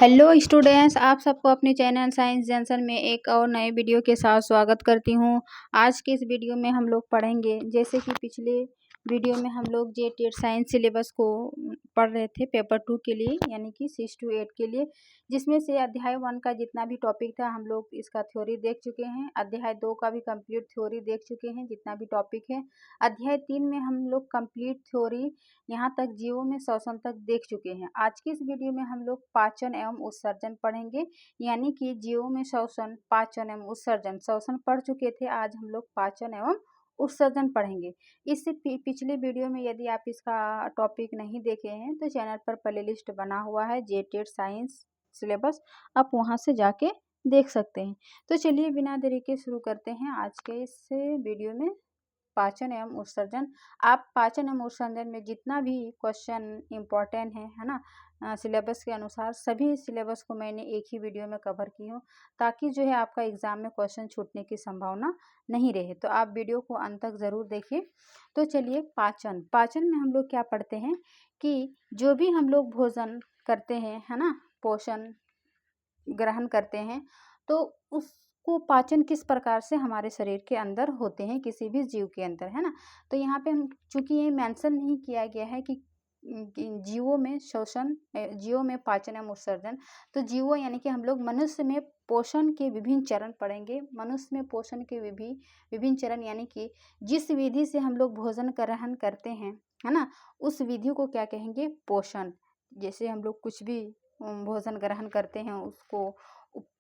Hello students, आप सबको अपने चैनल साइंस जंक्शन में एक और नए वीडियो के साथ स्वागत करती हूं। आज के इस वीडियो में हम लोग पढ़ेंगे, जैसे कि पिछले वीडियो में हम लोग जेटेड साइंस सिलेबस को पढ़ रहे थे पेपर 2 के लिए, यानी कि 6 to 8 के लिए, जिसमें से अध्याय 1 का जितना भी टॉपिक था हम लोग इसका थ्योरी देख चुके हैं। अध्याय 2 का भी कंप्लीट थ्योरी देख चुके हैं, जितना भी टॉपिक है। अध्याय 3 में हम लोग कंप्लीट थ्योरी यहाँ तक जीवों में श्वसन तक देख चुके हैं। आज की इस वीडियो में हम लोग पाचन एवं उत्सर्जन पढ़ेंगे, यानी कि जीवों में श्वसन, पाचन एवं उत्सर्जन। श्वसन पढ़ चुके थे, आज हम लोग पाचन एवं उत्सर्जन पढ़ेंगे। इससे पिछले वीडियो में यदि आप इसका टॉपिक नहीं देखे हैं तो चैनल पर प्लेलिस्ट बना हुआ है जेटेड साइंस सिलेबस, आप वहां से जाके देख सकते हैं। तो चलिए बिना देरी के शुरू करते हैं आज के इस वीडियो में पाचन एवं उत्सर्जन। आप पाचन एवं उत्सर्जन में जितना भी क्वेश्चन इम्पोर्टेंट है ना, सिलेबस के अनुसार सभी सिलेबस को मैंने एक ही वीडियो में कवर की हूँ, ताकि जो है आपका एग्जाम में क्वेश्चन छूटने की संभावना नहीं रहे। तो आप वीडियो को अंत तक ज़रूर देखिए। तो चलिए पाचन में हम लोग क्या पढ़ते हैं कि जो भी हम लोग भोजन करते हैं, है ना, पोषण ग्रहण करते हैं, तो उसको पाचन किस प्रकार से हमारे शरीर के अंदर होते हैं, किसी भी जीव के अंदर, है ना। तो यहाँ पे हम, चूंकि ये मेंशन नहीं किया गया है कि जीवों में श्वसन, जीवों में पाचन एवं उत्सर्जन, तो जीवों यानी कि हम लोग मनुष्य में पोषण के विभिन्न चरण पढ़ेंगे। मनुष्य में पोषण के विभिन्न चरण, यानी कि जिस विधि से हम लोग भोजन ग्रहण करते हैं, है ना, उस विधि को क्या कहेंगे, पोषण। जैसे हम लोग कुछ भी भोजन ग्रहण करते हैं, उसको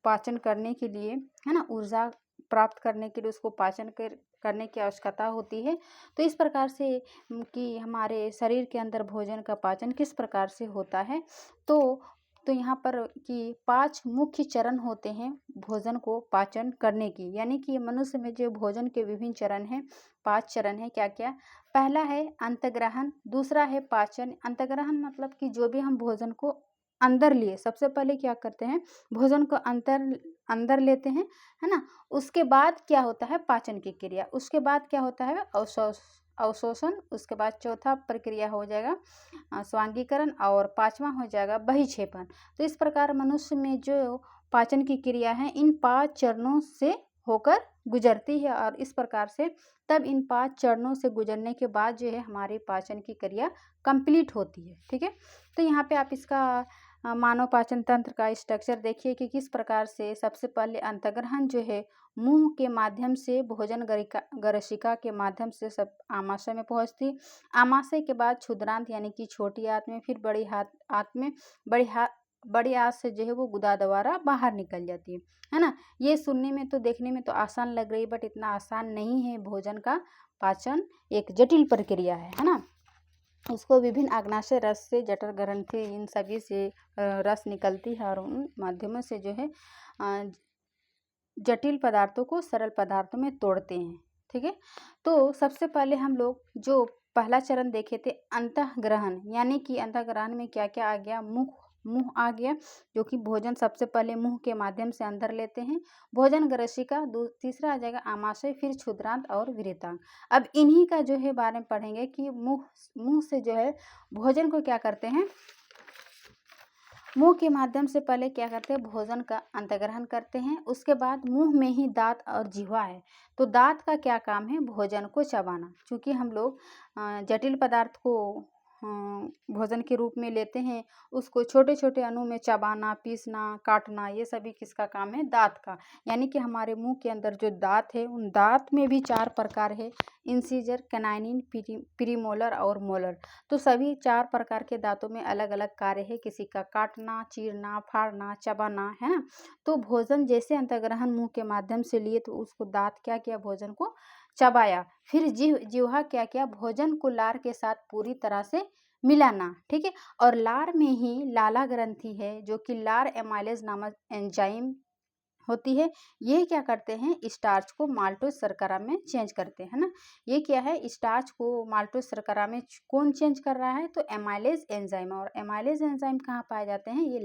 पाचन करने के लिए, है ना, ऊर्जा प्राप्त करने के लिए उसको पाचन करने की आवश्यकता होती है। तो इस प्रकार से कि हमारे शरीर के अंदर भोजन का पाचन किस प्रकार से होता है, तो यहाँ पर कि 5 मुख्य चरण होते हैं भोजन को पाचन करने की, यानी कि मनुष्य में जो भोजन के विभिन्न चरण हैं, 5 चरण हैं। क्या क्या? पहला है अंतग्रहण, दूसरा है पाचन। अंतग्रहण मतलब कि जो भी हम भोजन को अंदर लिए, सबसे पहले क्या करते हैं, भोजन को अंदर लेते हैं, है ना। उसके बाद क्या होता है, पाचन की क्रिया। उसके बाद क्या होता है, अवशोषण। उसके बाद चौथा प्रक्रिया हो जाएगा स्वांगीकरण, और 5वां हो जाएगा बहिक्षेपण। तो इस प्रकार मनुष्य में जो पाचन की क्रिया है, इन 5 चरणों से होकर गुजरती है, और इस प्रकार से तब इन 5 चरणों से गुजरने के बाद जो है हमारी पाचन की क्रिया कंप्लीट होती है। ठीक है, तो यहाँ पे आप इसका मानव पाचन तंत्र का स्ट्रक्चर देखिए कि किस प्रकार से सबसे पहले अंतग्रहण जो है मुंह के माध्यम से भोजन गरशिका के माध्यम से सब आमाशय में पहुंचती। आमाशय के बाद क्षुद्रांत यानी कि छोटी आंत में, फिर आंत में, बड़ी आंत से जो है वो गुदा द्वारा बाहर निकल जाती है ना। ये सुनने में तो, देखने में तो आसान लग रही है, बट इतना आसान नहीं है। भोजन का पाचन एक जटिल प्रक्रिया है ना। उसको विभिन्न अग्नाशय रस से, जठर ग्रंथि, इन सभी से रस निकलती है, और उन माध्यमों से जो है जटिल पदार्थों को सरल पदार्थों में तोड़ते हैं। ठीक है, तो सबसे पहले हम लोग जो पहला चरण देखे थे अंतःग्रहण, यानी कि अंतःग्रहण में क्या क्या आ गया, मुंह आ गया, जो कि भोजन सबसे पहले मुंह के माध्यम से अंदर लेते हैं। भोजन ग्रसिका, तीसरा आ जाएगा आमाशय, फिर क्षुद्रांत और विरेतांग। अब इन्हीं का जो है बारे में पढ़ेंगे कि मुंह से जो है भोजन को क्या करते हैं, मुंह के माध्यम से पहले क्या करते हैं, भोजन का अंतग्रहण करते हैं। उसके बाद मुंह में ही दांत और जिह्वा है, तो दांत का क्या काम है, भोजन को चबाना। क्योंकि हम लोग जटिल पदार्थ को भोजन के रूप में लेते हैं, उसको छोटे छोटे अणु में चबाना, पीसना, काटना, ये सभी किसका काम है, दांत का। यानी कि हमारे मुंह के अंदर जो दांत है, उन दांत में भी 4 प्रकार है, इंसीजर, कैनाइन, प्रीमोलर और मोलर। तो सभी 4 प्रकार के दांतों में अलग अलग कार्य है, किसी का काटना, चीरना, फाड़ना, चबाना, है ना। तो भोजन जैसे अंतग्रहण मुंह के माध्यम से लिए, तो उसको दांत क्या किया, भोजन को चबाया। फिर जिह्वा क्या किया, भोजन को लार के साथ पूरी तरह से मिलाना। ठीक है, और लार में ही लाला ग्रंथि है, जो कि लार एमाइलेज नामक एंजाइम होती है। ये क्या करते हैं, स्टार्च को माल्टोज शर्करा में चेंज करते हैं ना। ये क्या है, स्टार्च को माल्टोज शर्करा में कौन चेंज कर रहा है, तो एमाइलेज एंजाइम। और एमाइलेज एंजाइम कहाँ पाए जाते हैं, ये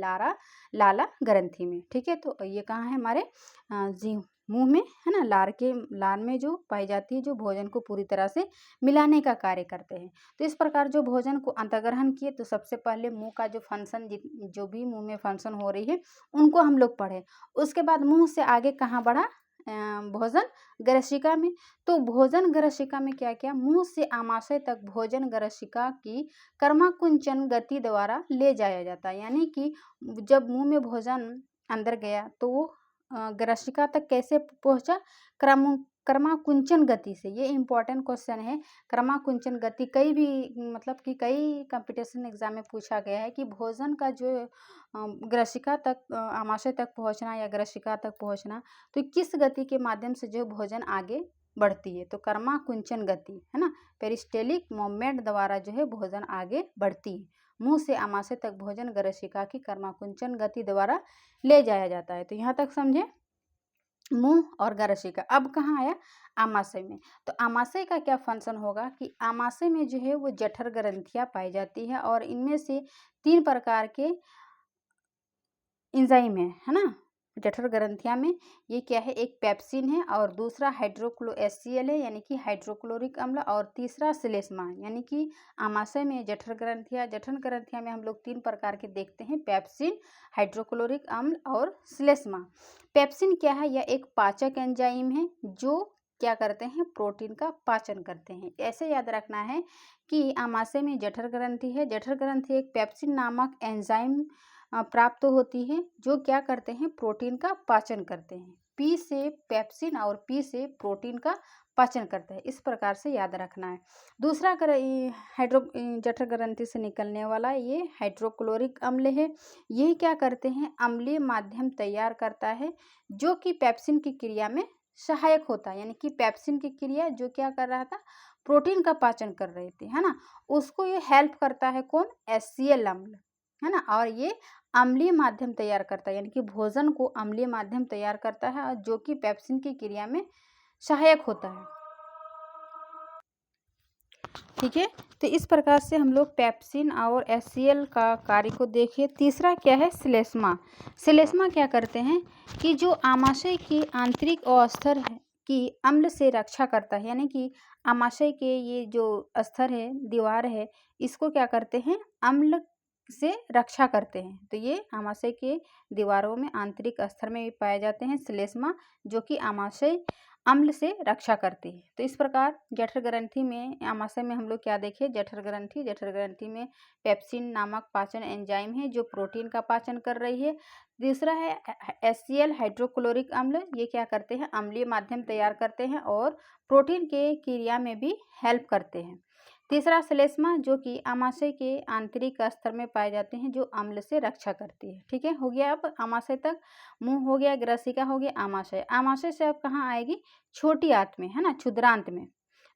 लाला ग्रंथि में। ठीक है, तो ये कहाँ है, हमारे मुंह में, है ना, लार में जो पाई जाती है, जो भोजन को पूरी तरह से मिलाने का कार्य करते हैं। तो इस प्रकार जो भोजन को अंतर्ग्रहण किए, तो सबसे पहले मुंह का जो फंक्शन, जो भी मुंह में फंक्शन हो रही है उनको हम लोग पढ़े। उसके बाद मुंह से आगे कहाँ बढ़ा, भोजन ग्रसिका में। तो भोजन ग्रसिका में क्या क्या, मुंह से आमाशय तक भोजन ग्रसिका की कर्माकुंचन गति द्वारा ले जाया जाता है। यानी कि जब मुंह में भोजन अंदर गया तो वो ग्रसिका तक कैसे पहुंचा, कर्माकुंचन गति से। ये इम्पोर्टेंट क्वेश्चन है। कर्माकुंचन गति कई भी, मतलब कि कई कंपटीशन एग्जाम में पूछा गया है कि भोजन का जो ग्रसिका तक, आमाशय तक पहुंचना या ग्रसिका तक पहुंचना, तो किस गति के माध्यम से जो भोजन आगे बढ़ती है। तो कर्माकुंचन गति, है ना, पेरिस्टेलिक मूवमेंट द्वारा जो है भोजन आगे बढ़ती है। मुंह से आमाशय तक भोजन ग्रसिका की कर्माकुंचन गति द्वारा ले जाया जाता है। तो यहाँ तक समझे मुंह और ग्रसिका। अब कहाँ आया, आमाशय में। तो आमाशय का क्या फंक्शन होगा कि आमाशय में जो है वो जठर ग्रंथियां पाई जाती है और इनमें से 3 प्रकार के एंजाइम है ना, जठर ग्रंथिया में। ये क्या है, एक पेप्सिन है और दूसरा HCl है यानी कि हाइड्रोक्लोरिक अम्ल, और तीसरा श्लेष्मा। यानी कि आमाशय में जठर ग्रंथिया में हम लोग 3 प्रकार के देखते हैं, पेप्सिन, हाइड्रोक्लोरिक अम्ल और श्लेष्मा। पेप्सिन क्या है, यह एक पाचक एंजाइम है जो क्या करते हैं, प्रोटीन का पाचन करते हैं। ऐसे याद रखना है कि आमाशय में जठर ग्रंथि है, जठर ग्रंथि एक पेप्सिन नामक एंजाइम प्राप्त होती है जो क्या करते हैं, प्रोटीन का पाचन करते हैं। पी से पेप्सिन और पी से प्रोटीन का पाचन करते हैं। इस प्रकार से याद रखना है। दूसरा जठर ग्रंथि से निकलने वाला ये हाइड्रोक्लोरिक अम्ल है। ये क्या करते हैं, अम्लीय माध्यम तैयार करता है जो कि पेप्सिन की क्रिया में सहायक होता है। यानी कि पेप्सिन की क्रिया जो क्या कर रहा था, प्रोटीन का पाचन कर रहे थे, है ना, उसको ये हेल्प करता है। कौन, HCl अम्ल, है ना, और ये अम्लीय माध्यम तैयार करता है। यानी कि भोजन को अम्लीय माध्यम तैयार करता है और जो कि पेप्सिन की क्रिया में सहायक होता है। ठीक है, तो इस प्रकार से हम लोग पेप्सिन और HCl का कार्य को देखिए। तीसरा क्या है, श्लेष्मा। श्लेष्मा क्या करते हैं कि जो आमाशय की आंतरिक अवस्थर है कि अम्ल से रक्षा करता है। यानी कि आमाशय के ये जो अस्तर है, दीवार है, इसको क्या करते हैं, अम्ल से रक्षा करते हैं। तो ये आमाशय के दीवारों में, आंतरिक अस्तर में भी पाए जाते हैं श्लेष्मा, जो कि आमाशय अम्ल से रक्षा करती है। तो इस प्रकार जठर ग्रंथि में, आमाशय में हम लोग क्या देखें, जठर ग्रंथि में पेप्सिन नामक पाचन एंजाइम है जो प्रोटीन का पाचन कर रही है। दूसरा है HCl हाइड्रोक्लोरिक अम्ल। ये क्या करते हैं, अम्लीय माध्यम तैयार करते हैं और प्रोटीन के क्रिया में भी हेल्प करते हैं। तीसरा श्लेष्मा जो कि आमाशय के आंतरिक स्तर में पाए जाते हैं जो अम्ल से रक्षा करती है। ठीक है, हो गया। अब आमाशय तक मुंह हो गया, ग्रसिका हो गया, आमाशय। आमाशय से अब कहाँ आएगी, छोटी आंत में, है ना, क्षुद्रांत में।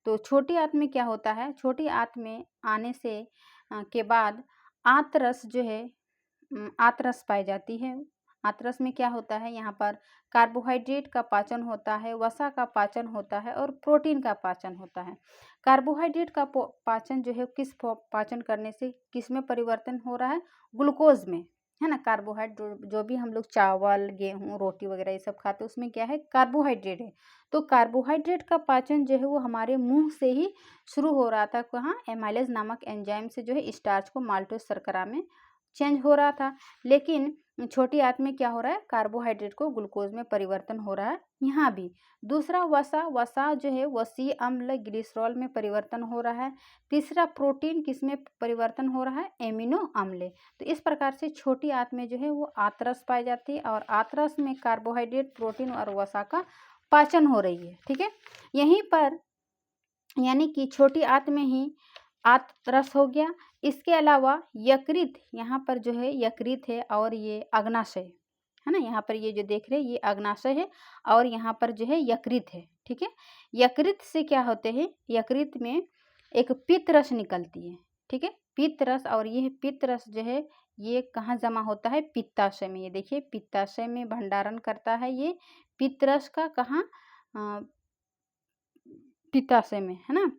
तो छोटी आंत में क्या होता है, छोटी आंत में आने से के बाद आंतरस जो है, आंतरस पाई जाती है। आंतरस में क्या होता है, यहाँ पर कार्बोहाइड्रेट का पाचन होता है, वसा का पाचन होता है और प्रोटीन का पाचन होता है। कार्बोहाइड्रेट का पाचन जो है किस पाचन करने से किस में परिवर्तन हो रहा है, ग्लूकोज में, है ना। कार्बोहाइड्रेट जो भी हम लोग चावल, गेहूं, रोटी वगैरह ये सब खाते हैं उसमें क्या है, कार्बोहाइड्रेट है। तो कार्बोहाइड्रेट का पाचन जो है वो हमारे मुंह से ही शुरू हो रहा था। कहाँ, एमाइलेज नामक एंजाइम से जो है स्टार्च को माल्टोज शर्करा में चेंज हो रहा था। लेकिन छोटी आंत में क्या हो रहा है, कार्बोहाइड्रेट को ग्लूकोज में परिवर्तन हो रहा है। यहाँ भी दूसरा वसा जो है वसीय अम्ल ग्लिसरॉल में परिवर्तन हो रहा है। तीसरा प्रोटीन किस में परिवर्तन हो रहा है, एमिनो अम्ल। तो इस प्रकार से छोटी आंत में जो है वो आंतरस पाई जाती है और आंतरस में कार्बोहाइड्रेट, प्रोटीन और वसा का पाचन हो रही है। ठीक है, यहीं पर यानी कि छोटी आंत में ही आंतरस हो गया। इसके अलावा यकृत, यहाँ पर जो है यकृत है और ये अग्नाशय है ना, यहाँ पर ये जो देख रहे हैं ये अग्नाशय है और यहाँ पर जो है यकृत है। ठीक है, यकृत से क्या होते हैं, यकृत में एक पित्त रस निकलती है। ठीक है, पित्त रस, और ये पित्त रस जो है ये कहाँ जमा होता है, पित्ताशय में। ये देखिए पित्ताशय में भंडारण करता है ये पित्त रस का, कहाँ, पित्ताशय में, है ना।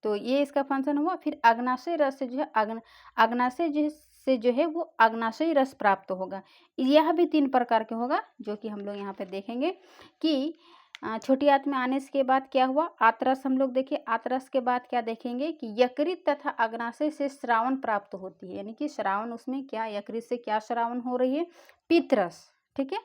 तो ये इसका फंक्शन हुआ। फिर अग्नाशय रस से जो है अग्नाशय से जो है वो अग्नाशय रस प्राप्त होगा। यह भी 3 प्रकार के होगा जो कि हम लोग यहाँ पे देखेंगे कि छोटी आंत में आने के बाद क्या हुआ, आतरस हम लोग देखे। आतरस के बाद क्या देखेंगे कि यकृत तथा अग्नाशय से श्रावण प्राप्त होती है, यानी कि श्रावण उसमें क्या, यकृत से क्या श्रावण हो रही है, पित्तरस। ठीक है,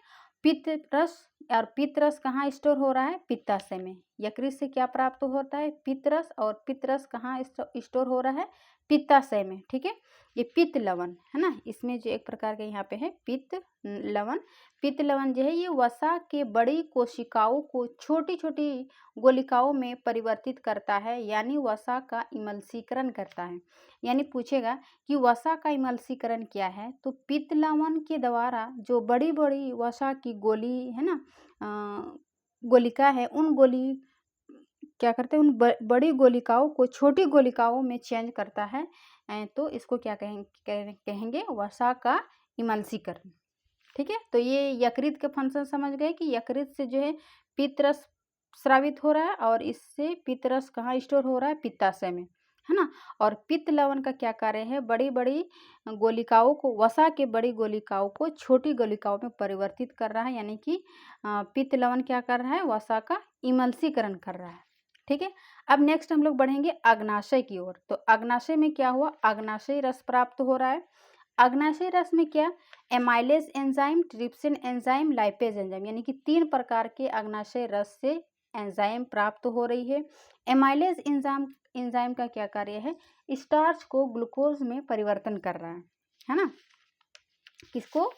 पित्तरस। और पित्तरस कहाँ स्टोर हो रहा है, पित्ताशय में। यकृत से क्या प्राप्त होता है, पित्तरस, और पित्तरस कहाँ स्टोर हो रहा है, पित्ताशय में। ठीक है, ये पित्त लवण है ना, इसमें जो एक प्रकार के यहाँ पे है पित्त लवण। पित्त लवण जो है ये वसा के बड़ी कोशिकाओं को छोटी छोटी गोलिकाओं में परिवर्तित करता है, यानी वसा का इमल्सीकरण करता है। यानी पूछेगा कि वसा का इमल्सीकरण क्या है, तो पित्त लवण के द्वारा जो बड़ी बड़ी वसा की गोली है ना, गोलिका है, उन गोली क्या करते हैं, उन बड़ी गोलिकाओं को छोटी गोलिकाओं में चेंज करता है। तो इसको क्या कहेंगे, वसा का इमल्सीकरण। ठीक है, तो ये यकृत के फंक्शन समझ गए कि यकृत से जो है पित्तरस स्रावित हो रहा है, और इससे पित्तरस कहाँ स्टोर हो रहा है, पित्ताशय में, है ना। और पित्त लवण का क्या कार्य है, बड़ी बड़ी गोलिकाओं को, वसा के बड़ी गोलिकाओं को छोटी गोलिकाओं में परिवर्तित कर रहा है, यानी कि पित्त लवण क्या कर रहा है, वसा का इमल्सीकरण कर रहा है। ठीक है, अब नेक्स्ट हम लोग बढ़ेंगे अग्नाशय की ओर। तो अग्नाशय में क्या हुआ, अग्नाशय रस प्राप्त हो रहा है। अग्नाशय रस में क्या, amylase enzyme, trypsin enzyme, lipase enzyme, यानी कि 3 प्रकार के अग्नाशय रस से एंजाइम प्राप्त हो रही है। एमाइलेज एंजाइम का क्या कार्य है, स्टार्च को ग्लूकोज में परिवर्तन कर रहा है ना। किसको,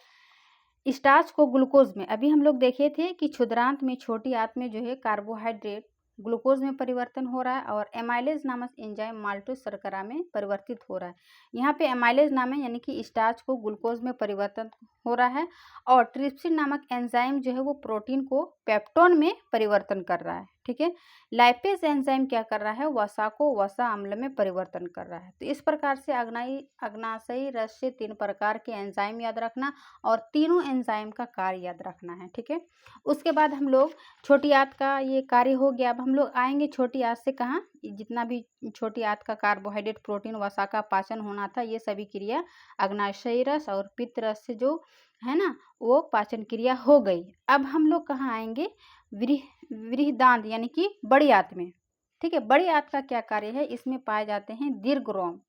स्टार्च को ग्लूकोज में। अभी हम लोग देखे थे कि क्षुद्रांत में, छोटी आंत में जो है कार्बोहाइड्रेट ग्लूकोज में परिवर्तन हो रहा है, और एमाइलेज नामक एंजाइम माल्टोज शर्करा में परिवर्तित हो रहा है। यहाँ पे एमाइलेज नाम है, यानी कि स्टार्च को ग्लूकोज में परिवर्तन हो रहा है, और ट्रिप्सिन नामक एंजाइम जो है वो प्रोटीन को पेप्टोन में परिवर्तन कर रहा है। ठीक है, लाइपेज एंजाइम क्या कर रहा है, वसा को वसा अम्ल में परिवर्तन कर रहा है। तो इस प्रकार से अग्नाशयी रस से 3 प्रकार के एंजाइम याद रखना, और तीनों एंजाइम का कार्य याद रखना है। ठीक है, उसके बाद हम लोग छोटी आंत का ये कार्य हो गया। अब हम लोग आएंगे छोटी आंत से कहाँ, जितना भी छोटी आंत का कार्बोहाइड्रेट, प्रोटीन, वसा का पाचन होना था, ये सभी क्रिया अग्नाशयी रस और पित्त रस से जो है ना, वो पाचन क्रिया हो गई। अब हम लोग कहाँ आएंगे, वृहदांत, यानी कि बड़ी आंत में। ठीक है, बड़ी आंत का क्या कार्य है, इसमें पाए जाते हैं दीर्घरोम।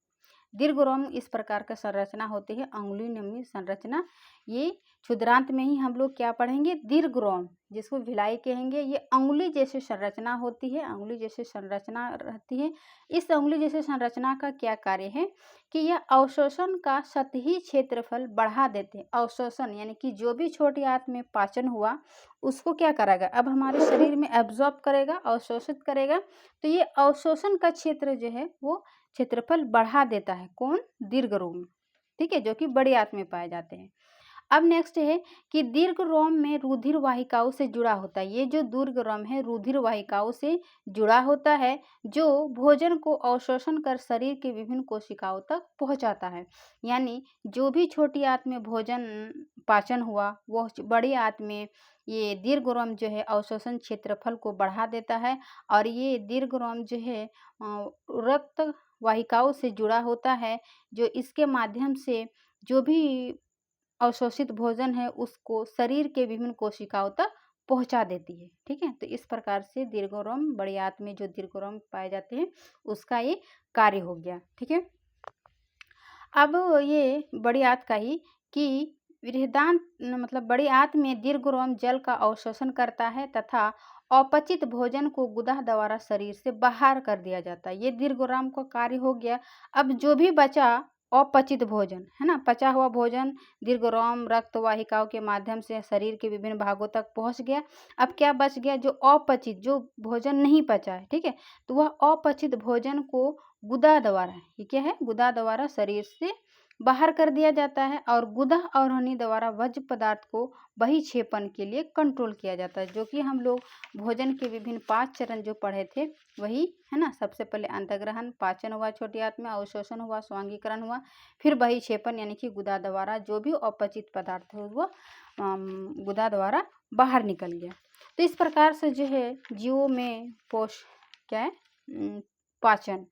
दीर्घरोम इस प्रकार का संरचना होती है, अंगुली नमी संरचना। ये क्षुद्रांत में ही हम लोग क्या पढ़ेंगे, दीर्घरोम, जिसको भिलाई कहेंगे। ये अंगुली जैसे संरचना होती है, अंगुली जैसे संरचना रहती है। इस अंगुली जैसे संरचना का क्या कार्य है कि यह अवशोषण का सतही क्षेत्रफल बढ़ा देते हैं। अवशोषण यानी कि जो भी छोटी आंत में पाचन हुआ उसको क्या करेगा, अब हमारे शरीर में एब्जॉर्ब करेगा, अवशोषित करेगा। तो ये अवशोषण का क्षेत्र जो है वो क्षेत्रफल बढ़ा देता है, कौन, दीर्घरोम। ठीक है, जो कि बड़ी आंत में पाए जाते हैं। अब नेक्स्ट है कि दीर्घरोम में रुधिर वाहिकाओं से जुड़ा होता है। ये जो दीर्घरोम है रुधिर वाहिकाओं से जुड़ा होता है, जो भोजन को अवशोषण कर शरीर के विभिन्न कोशिकाओं तक पहुंचाता है। यानी जो भी छोटी आंत में भोजन पाचन हुआ, वो बड़ी आंत में ये दीर्घरोम जो है अवशोषण क्षेत्रफल को बढ़ा देता है, और ये दीर्घरोम जो है रक्त वाहिकाओं से जुड़ा होता है, जो इसके माध्यम से जो भी अवशोषित भोजन है उसको शरीर के विभिन्न कोशिकाओं तक पहुंचा देती है। ठीक है, तो इस प्रकार से दीर्घरोम, बड़ी आंत में जो दीर्घरोम पाए जाते हैं उसका ये कार्य हो गया। ठीक है, अब ये बड़ी आंत का ही कि बृहदांत मतलब बड़ी आंत में दीर्घरोम जल का अवशोषण करता है तथा अपचित भोजन को गुदा द्वारा शरीर से बाहर कर दिया जाता है। ये दीर्घरोम का कार्य हो गया। अब जो भी बचा अपचित भोजन है ना, पचा हुआ भोजन दीर्घरोम रक्त वाहिकाओं के माध्यम से शरीर के विभिन्न भागों तक पहुंच गया। अब क्या बच गया, जो अपचित, जो भोजन नहीं पचा है, ठीक है, तो वह अपचित भोजन को गुदा द्वारा, ये क्या है, गुदा द्वारा शरीर से बाहर कर दिया जाता है, और गुदा और हनी द्वारा वज्र पदार्थ को बहिक्षेपण के लिए कंट्रोल किया जाता है। जो कि हम लोग भोजन के विभिन्न 5 चरण जो पढ़े थे वही है ना। सबसे पहले अंतग्रहण, पाचन हुआ छोटी आंत में, अवशोषण हुआ, स्वांगीकरण हुआ, फिर बहिक्षेपण यानी कि गुदा द्वारा जो भी अपचित पदार्थ है वो गुदा द्वारा बाहर निकल गया। तो इस प्रकार से जो है जीवों में क्या है, पाचन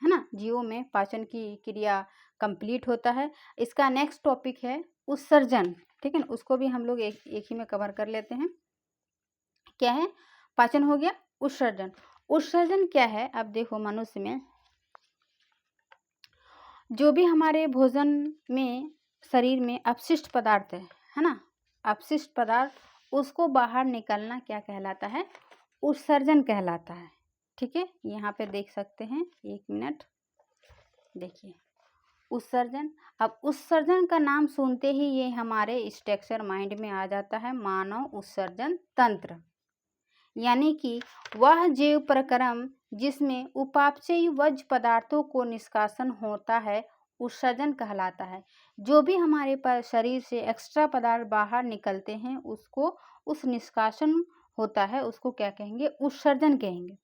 है ना, जीवों में पाचन की क्रिया कंप्लीट होता है। इसका नेक्स्ट टॉपिक है उत्सर्जन। ठीक है ना, उसको भी हम लोग एक ही में कवर कर लेते हैं। क्या है, पाचन हो गया। उत्सर्जन, उत्सर्जन क्या है? अब देखो मनुष्य में जो भी हमारे भोजन में शरीर में अपशिष्ट पदार्थ है ना, अपशिष्ट पदार्थ, उसको बाहर निकलना क्या कहलाता है? उत्सर्जन कहलाता है। ठीक है, यहाँ पे देख सकते हैं, 1 मिनट देखिए, उत्सर्जन। अब उत्सर्जन का नाम सुनते ही ये हमारे स्ट्रक्चर माइंड में आ जाता है, मानव उत्सर्जन तंत्र, यानी कि वह जीव प्रक्रम जिसमें उपापचयी वर्ज्य पदार्थों को निष्कासन होता है, उत्सर्जन कहलाता है। जो भी हमारे पास शरीर से एक्स्ट्रा पदार्थ बाहर निकलते हैं, उसको उस निष्कासन होता है, उसको क्या कहेंगे? उत्सर्जन कहेंगे।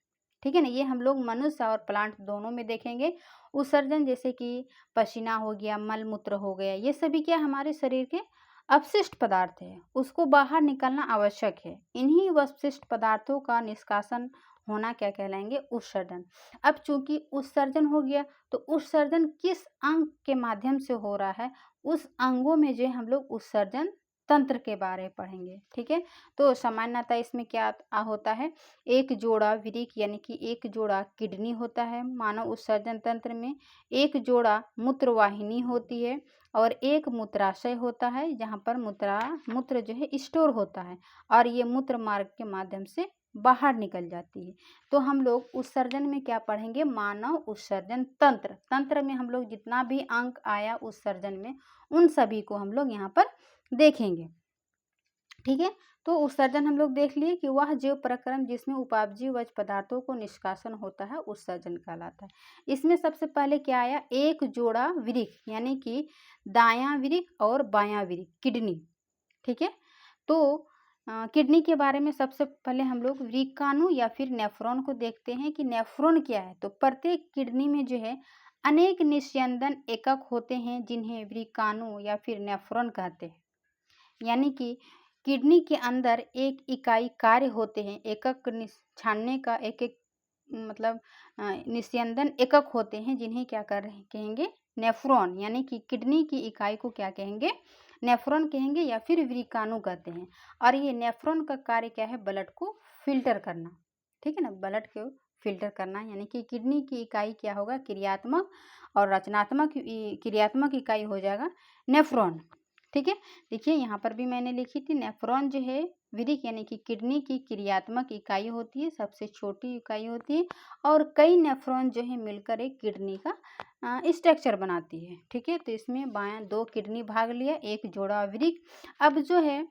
ठीक है ना, ये हम लोग मनुष्य और प्लांट दोनों में देखेंगे। उत्सर्जन जैसे कि पसीना हो गया, मल मूत्र हो गया, ये सभी क्या हमारे शरीर के अपशिष्ट पदार्थ है, उसको बाहर निकलना आवश्यक है। इन्हीं अपशिष्ट पदार्थों का निष्कासन होना क्या कहलाएंगे? उत्सर्जन। अब चूंकि उत्सर्जन हो गया, तो उत्सर्जन किस अंग के माध्यम से हो रहा है, उस अंगों में जो हम लोग उत्सर्जन तंत्र के बारे में पढ़ेंगे। ठीक है, तो सामान्यतः इसमें क्या होता है? एक जोड़ा वृक्क यानी कि एक जोड़ा किडनी होता है मानव उत्सर्जन तंत्र में, एक जोड़ा मूत्रवाहिनी होती है और एक मूत्राशय होता है, जहाँ पर मूत्र जो है स्टोर होता है, और ये मूत्र मार्ग के माध्यम से बाहर निकल जाती है। तो हम लोग उत्सर्जन में क्या पढ़ेंगे? मानव उत्सर्जन तंत्र। तंत्र में हम लोग जितना भी अंक आया उत्सर्जन में, उन सभी को हम लोग यहाँ पर देखेंगे। ठीक है, तो उत्सर्जन हम लोग देख लिए कि वह जीव प्रक्रम जिसमें उपापचयी वर्ज्य पदार्थों को निष्कासन होता है, उत्सर्जन कहलाता है। इसमें सबसे पहले क्या आया? एक जोड़ा वृक्क, यानी कि दायां वृक्क और बायां वृक्क, किडनी। ठीक है, तो किडनी के बारे में सबसे पहले हम लोग वृक्काणु या फिर नेफ्रॉन को देखते हैं कि नेफ्रॉन क्या है। तो प्रत्येक किडनी में जो है अनेक निस्यंदन एकक होते हैं, जिन्हें वृक्काणु या फिर नेफ्रॉन कहते हैं। यानी कि किडनी के अंदर एक इकाई कार्य होते हैं, एकक छानने का एक एक मतलब निस्यंदन एकक होते हैं, जिन्हें क्या कर रहे कहेंगे? नेफ्रॉन। यानी कि किडनी की इकाई को क्या कहेंगे? नेफ्रॉन कहेंगे या फिर वृक्काणु कहते हैं। और ये नेफ्रॉन का कार्य क्या है? ब्लड को फिल्टर करना। ठीक है ना, ब्लड को फिल्टर करना, यानी कि किडनी की इकाई क्या होगा? क्रियात्मक, और रचनात्मक क्रियात्मक इकाई हो जाएगा नेफ्रॉन। ठीक है, देखिए यहाँ पर भी मैंने लिखी थी, नेफ्रॉन जो है वृक्क यानी कि किडनी की क्रियात्मक इकाई होती है, सबसे छोटी इकाई होती है, और कई नेफ्रॉन जो है मिलकर एक किडनी का स्ट्रक्चर बनाती है। ठीक है, तो इसमें बायां 2 किडनी भाग लिया, एक जोड़ा वृक्क। अब जो है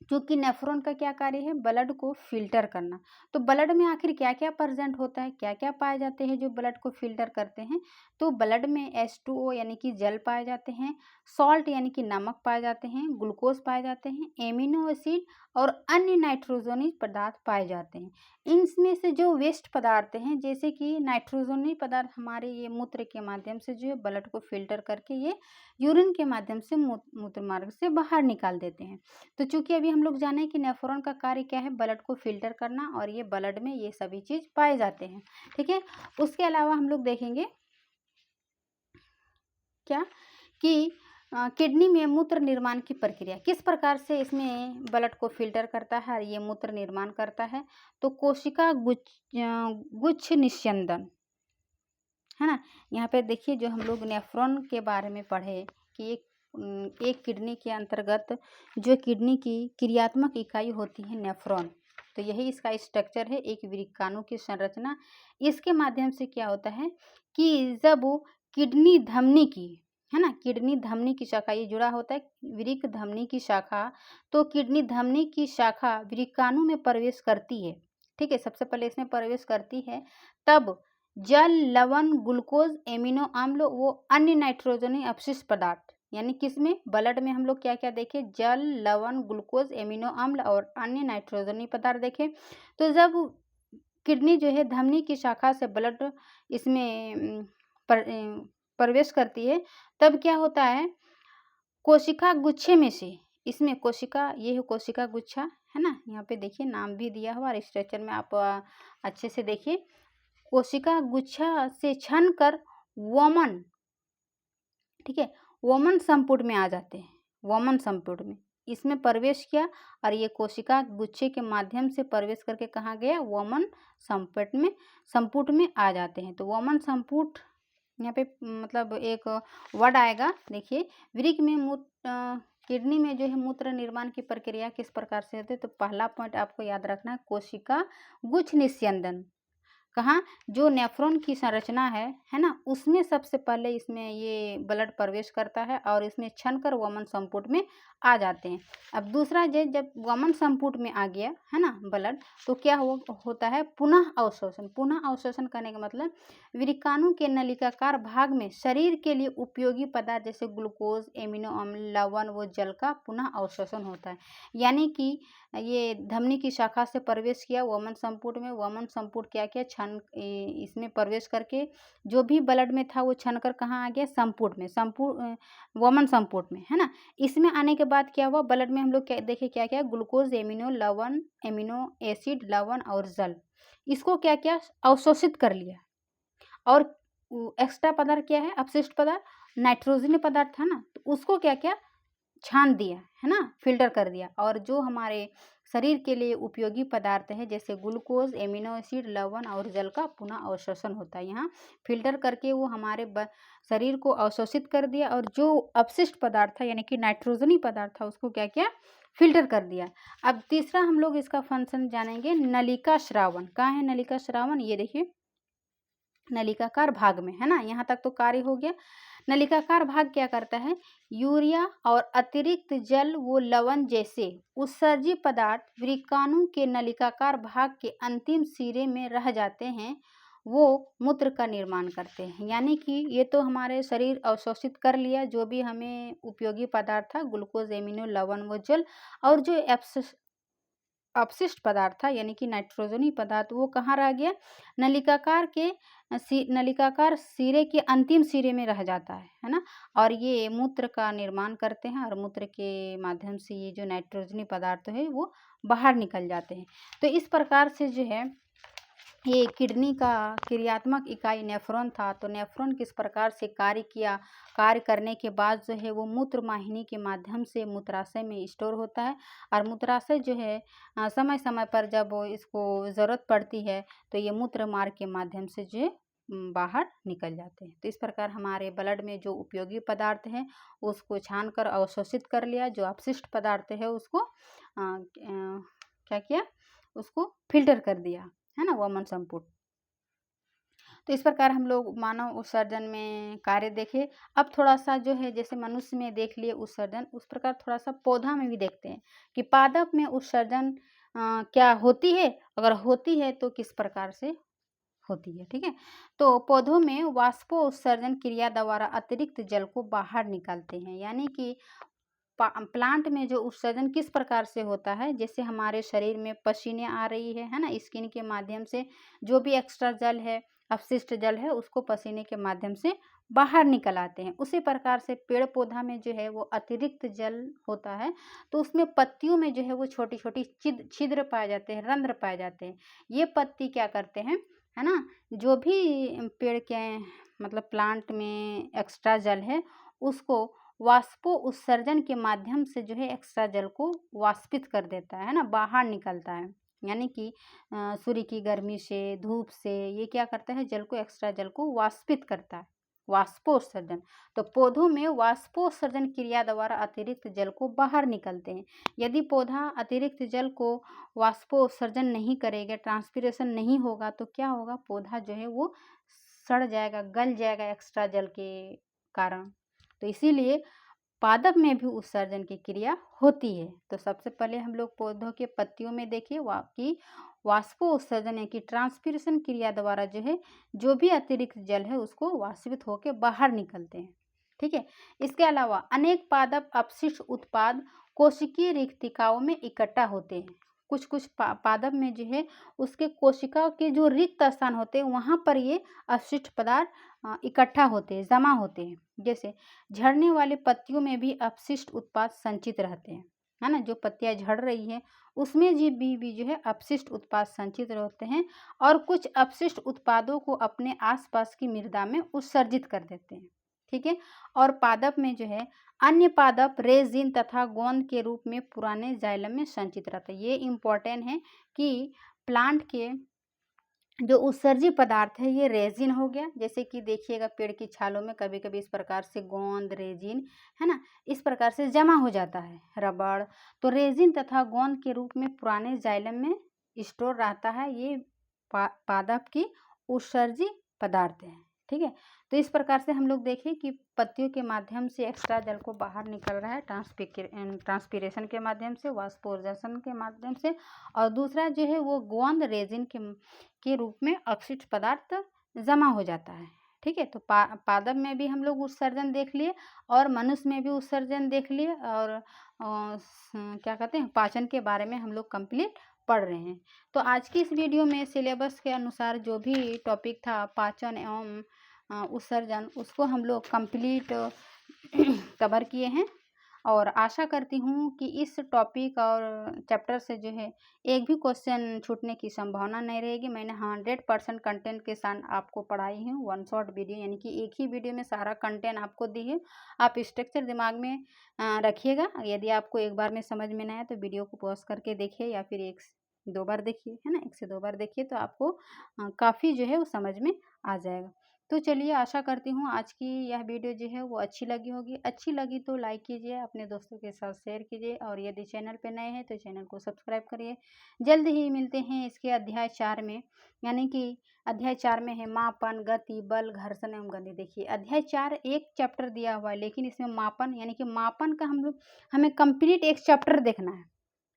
क्योंकि नेफ्रॉन का क्या कार्य है? ब्लड को फिल्टर करना। तो ब्लड में आखिर क्या क्या प्रेजेंट होता है, क्या क्या पाए जाते हैं जो ब्लड को फिल्टर करते हैं? तो ब्लड में H2O यानी कि जल पाए जाते हैं, सॉल्ट यानी कि नमक पाए जाते हैं, ग्लूकोज पाए जाते हैं, एमिनो एसिड और अन्य नाइट्रोजनीय पदार्थ पाए जाते हैं। इनमें से जो वेस्ट पदार्थ हैं, जैसे कि नाइट्रोजनीय पदार्थ हमारे ये मूत्र के माध्यम से जो है ब्लड को फिल्टर करके ये यूरिन के माध्यम से मूत्र मार्ग से बाहर निकाल देते हैं। तो चूंकि अभी हम लोग जाने कि नेफ्रॉन का कार्य क्या है? ब्लड को फिल्टर करना, और ये ब्लड में ये सभी चीज पाए जाते हैं। ठीक है, उसके अलावा हम लोग देखेंगे क्या कि किडनी में मूत्र निर्माण की प्रक्रिया किस प्रकार से इसमें ब्लड को फिल्टर करता है और ये मूत्र निर्माण करता है। तो कोशिका गुच्छ निस्यंदन है ना, यहाँ पे देखिए जो हम लोग नेफ्रॉन के बारे में पढ़े कि एक किडनी के अंतर्गत जो किडनी की क्रियात्मक इकाई होती है नेफ्रॉन, तो यही इसका स्ट्रक्चर है, एक वृक्काणु की संरचना। इसके माध्यम से क्या होता है कि जब वो किडनी धमनी की है ना, किडनी धमनी की शाखा, ये जुड़ा होता है वृक्क धमनी की शाखा, तो किडनी धमनी की शाखा वृक्काणु में प्रवेश करती है। ठीक है, सबसे पहले इसमें प्रवेश करती है, तब जल, लवण, ग्लूकोज, एमिनो अम्ल वो अन्य नाइट्रोजनी अपशिष्ट पदार्थ, यानी किसमें? ब्लड में हम लोग क्या क्या देखे? जल, लवण, ग्लूकोज, एमिनो अम्ल और अन्य नाइट्रोजनी पदार्थ देखे। तो जब किडनी जो है धमनी की शाखा से ब्लड इसमें प्रवेश करती है, तब क्या होता है? कोशिका गुच्छे में से, इसमें कोशिका, ये है कोशिका गुच्छा है ना, यहाँ पे देखिए नाम भी दिया हुआ, स्ट्रक्चर में आप अच्छे से देखिए। कोशिका गुच्छा से छन कर वोमन, ठीक है, वोमन संपुट में आ जाते हैं, वोमन संपुट में। इसमें प्रवेश किया और ये कोशिका गुच्छे के माध्यम से प्रवेश करके कहाँ गया, वमन संपुट में आ जाते हैं। तो वमन संपुट यहाँ पे मतलब एक वर्ड आएगा, देखिए वृक्क में किडनी में जो है मूत्र निर्माण की प्रक्रिया किस प्रकार से होती है। तो पहला पॉइंट आपको याद रखना है, कोशिका गुच्छ निस्यंदन। कहाँ, जो नेफ्रॉन की संरचना है ना, उसमें सबसे पहले इसमें ये ब्लड प्रवेश करता है और इसमें छनकर वमन संपुट में आ जाते हैं। अब दूसरा, जब वमन संपुट में आ गया है ना ब्लड, तो क्या होता है, पुनः अवशोषण। पुनः अवशोषण करने का मतलब वृक्काणु के नलिकाकार भाग में शरीर के लिए उपयोगी पदार्थ जैसे ग्लूकोज, एमिनो अम्ल, लवण व जल का पुनः अवशोषण होता है। यानी कि ये धमनी की शाखा से प्रवेश किया वमन संपुट में, वमन संपुट क्या किया, इसमें प्रवेश करके जो भी ब्लड में था वो छन कर कहाँ आ गया, संपुट में, वमन संपुट में, है ना। इसमें आने के बाद क्या हुआ, ब्लड में हम लोग देखे क्या क्या, ग्लूकोज, एमिनो एसिड, लवण और जल, इसको क्या क्या अवशोषित कर लिया। और एक्स्ट्रा पदार्थ क्या है, अपशिष्ट पदार्थ, नाइट्रोजन पदार्थ था ना, तो उसको क्या क्या छान दिया, है ना, फिल्टर कर दिया। और जो हमारे शरीर के लिए उपयोगी पदार्थ है जैसे ग्लूकोज, एमिनो एसिड, लवण और जल का पुनः अवशोषण होता है। यहाँ फिल्टर करके वो हमारे शरीर को अवशोषित कर दिया, और जो अपशिष्ट पदार्थ था यानी कि नाइट्रोजनी पदार्थ था उसको क्या क्या फिल्टर कर दिया। अब तीसरा हम लोग इसका फंक्शन जानेंगे, नलिका श्रावण। कहाँ है नलिका श्रावण, ये देखिए नलिकाकार भाग में, है ना। यहाँ तक तो कार्य हो गया। नलिकाकार भाग क्या करता है, यूरिया और अतिरिक्त जल व लवण जैसे उत्सर्जी पदार्थ वृक्काणु के नलिकाकार भाग के अंतिम सिरे में रह जाते हैं, वो मूत्र का निर्माण करते हैं। यानी कि ये तो हमारे शरीर अवशोषित कर लिया जो भी हमें उपयोगी पदार्थ था, ग्लूकोज, एमिनो, लवण व जल, और जो अपशिष्ट पदार्थ था यानी कि नाइट्रोजनी पदार्थ, वो कहाँ रह गया, नलिकाकार सिरे के अंतिम सिरे में रह जाता है ना। और ये मूत्र का निर्माण करते हैं, और मूत्र के माध्यम से ये जो नाइट्रोजनी पदार्थ है वो बाहर निकल जाते हैं। तो इस प्रकार से जो है ये किडनी का क्रियात्मक इकाई नेफ्रॉन था। तो नेफ्रॉन किस प्रकार से कार्य करने के बाद जो है वो मूत्र वाहिनी के माध्यम से मूत्राशय में स्टोर होता है, और मूत्राशय जो है समय समय पर जब इसको ज़रूरत पड़ती है तो ये मूत्र मार्ग के माध्यम से जो है बाहर निकल जाते हैं। तो इस प्रकार हमारे ब्लड में जो उपयोगी पदार्थ हैं उसको छानकर अवशोषित कर लिया, जो अपशिष्ट पदार्थ है उसको क्या किया, उसको फिल्टर कर दिया, है ना, वमन संपुट। तो इस प्रकार हम लोग मानव उत्सर्जन में कार्य देखे। अब थोड़ा सा जो है जैसे मनुष्य में देख लिए उत्सर्जन, उस प्रकार थोड़ा सा पौधा में भी देखते हैं कि पादप में उत्सर्जन क्या होती है, अगर होती है तो किस प्रकार से होती है। ठीक है, तो पौधों में वाष्पोत्सर्जन क्रिया द्वारा अतिरिक्त जल को बाहर निकालते हैं। यानी कि प्लांट में जो उत्सर्जन किस प्रकार से होता है, जैसे हमारे शरीर में पसीने आ रही है ना, स्किन के माध्यम से जो भी एक्स्ट्रा जल है, अपशिष्ट जल है, उसको पसीने के माध्यम से बाहर निकल आते हैं। उसी प्रकार से पेड़ पौधा में जो है वो अतिरिक्त जल होता है, तो उसमें पत्तियों में जो है वो छोटी छोटी छिद्र पाए जाते हैं, रंध्र पाए जाते हैं। ये पत्ती क्या करते हैं, है ना, जो भी पेड़ के मतलब प्लांट में एक्स्ट्रा जल है उसको वाष्पो उत्सर्जन के माध्यम से जो है एक्स्ट्रा जल को वाष्पित कर देता है ना, बाहर निकलता है। यानी कि सूर्य की गर्मी से, धूप से, ये क्या करता है, जल को, एक्स्ट्रा जल को वाष्पित करता है, वाष्पोत्सर्जन। तो पौधों में वाष्पोत्सर्जन क्रिया द्वारा अतिरिक्त जल को बाहर निकलते हैं। यदि पौधा अतिरिक्त जल को वाष्पोत्सर्जन नहीं करेगा, ट्रांसपिरेशन नहीं होगा, तो क्या होगा, पौधा जो है वो सड़ जाएगा, गल जाएगा एक्स्ट्रा जल के कारण। तो इसीलिए पादप में भी उत्सर्जन की क्रिया होती है। तो सबसे पहले हम लोग पौधों के पत्तियों में देखिए कि वाष्पोत्सर्जन यानी कि ट्रांसपिरेशन क्रिया द्वारा जो है जो भी अतिरिक्त जल है उसको वाष्पित होकर बाहर निकलते हैं। ठीक है, इसके अलावा अनेक पादप अपशिष्ट उत्पाद कोशिकीय रिक्तिकाओं में इकट्ठा होते हैं। कुछ कुछ पादप में जो है उसके कोशिका के जो रिक्त स्थान होते हैं वहाँ पर ये अपशिष्ट पदार्थ इकट्ठा होते हैं, जमा होते हैं। जैसे झड़ने वाले पत्तियों में भी अपशिष्ट उत्पाद संचित रहते हैं, है ना, जो पत्तियां झड़ रही है उसमें भी जो है अपशिष्ट उत्पाद संचित रहते हैं, और कुछ अपशिष्ट उत्पादों को अपने आसपास की मृदा में उत्सर्जित कर देते हैं। ठीक है। और पादप में जो है अन्य पादप रेजिन तथा गोंद के रूप में पुराने जाइलम में संचित रहता है। ये इम्पोर्टेंट है कि प्लांट के जो उत्सर्जी पदार्थ है ये रेजिन हो गया, जैसे कि देखिएगा पेड़ की छालों में कभी कभी इस प्रकार से गोंद रेजिन है ना, इस प्रकार से जमा हो जाता है रबड़। तो रेजिन तथा गोंद के रूप में पुराने जाइलम में स्टोर रहता है। ये पादप की उत्सर्जी पदार्थ है, ठीक है। तो इस प्रकार से हम लोग देखें कि पत्तियों के माध्यम से एक्स्ट्रा जल को बाहर निकल रहा है ट्रांसपीरेशन के माध्यम से, वाष्पोर्जन के माध्यम से, और दूसरा जो है वो गोंद रेजिन के रूप में अपशिष्ट पदार्थ जमा हो जाता है, ठीक है। तो पादप में भी हम लोग उत्सर्जन देख लिए और मनुष्य में भी उत्सर्जन देख लिए, और क्या कहते हैं पाचन के बारे में हम लोग कंप्लीट पढ़ रहे हैं। तो आज की इस वीडियो में सिलेबस के अनुसार जो भी टॉपिक था पाचन एवं उत्सर्जन, उसको हम लोग कंप्लीट कवर किए हैं, और आशा करती हूँ कि इस टॉपिक और चैप्टर से जो है एक भी क्वेश्चन छूटने की संभावना नहीं रहेगी। मैंने 100% कंटेंट के साथ आपको पढ़ाई हूँ, वन शॉट वीडियो, यानी कि एक ही वीडियो में सारा कंटेंट आपको दी है। आप स्ट्रक्चर दिमाग में रखिएगा। यदि आपको एक बार में समझ में ना आए तो वीडियो को पॉज करके देखिए, या फिर 1 से 2 बार देखिए, है ना, 1 से 2 बार देखिए, तो आपको काफ़ी जो है वो समझ में आ जाएगा। तो चलिए, आशा करती हूँ आज की यह वीडियो जो है वो अच्छी लगी होगी। अच्छी लगी तो लाइक कीजिए, अपने दोस्तों के साथ शेयर कीजिए, और यदि चैनल पे नए हैं तो चैनल को सब्सक्राइब करिए। जल्द ही मिलते हैं इसके अध्याय 4 में, यानी कि अध्याय 4 में है मापन, गति, बल, घर्षण एवं गति। देखिए अध्याय 4 एक चैप्टर दिया हुआ है, लेकिन इसमें मापन, यानी कि मापन का हमें कंप्लीट एक चैप्टर देखना है।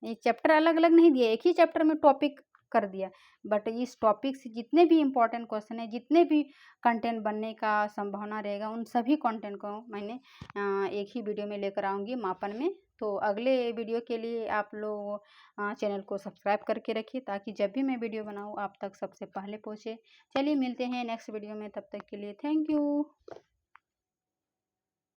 ये चैप्टर अलग अलग नहीं दिया, एक ही चैप्टर में टॉपिक कर दिया, बट इस टॉपिक से जितने भी इम्पोर्टेंट क्वेश्चन है, जितने भी कंटेंट बनने का संभावना रहेगा, उन सभी कंटेंट को मैंने एक ही वीडियो में लेकर आऊँगी मापन में। तो अगले वीडियो के लिए आप लोग चैनल को सब्सक्राइब करके रखिए, ताकि जब भी मैं वीडियो बनाऊँ आप तक सबसे पहले पहुँचे। चलिए मिलते हैं नेक्स्ट वीडियो में, तब तक के लिए थैंक यू।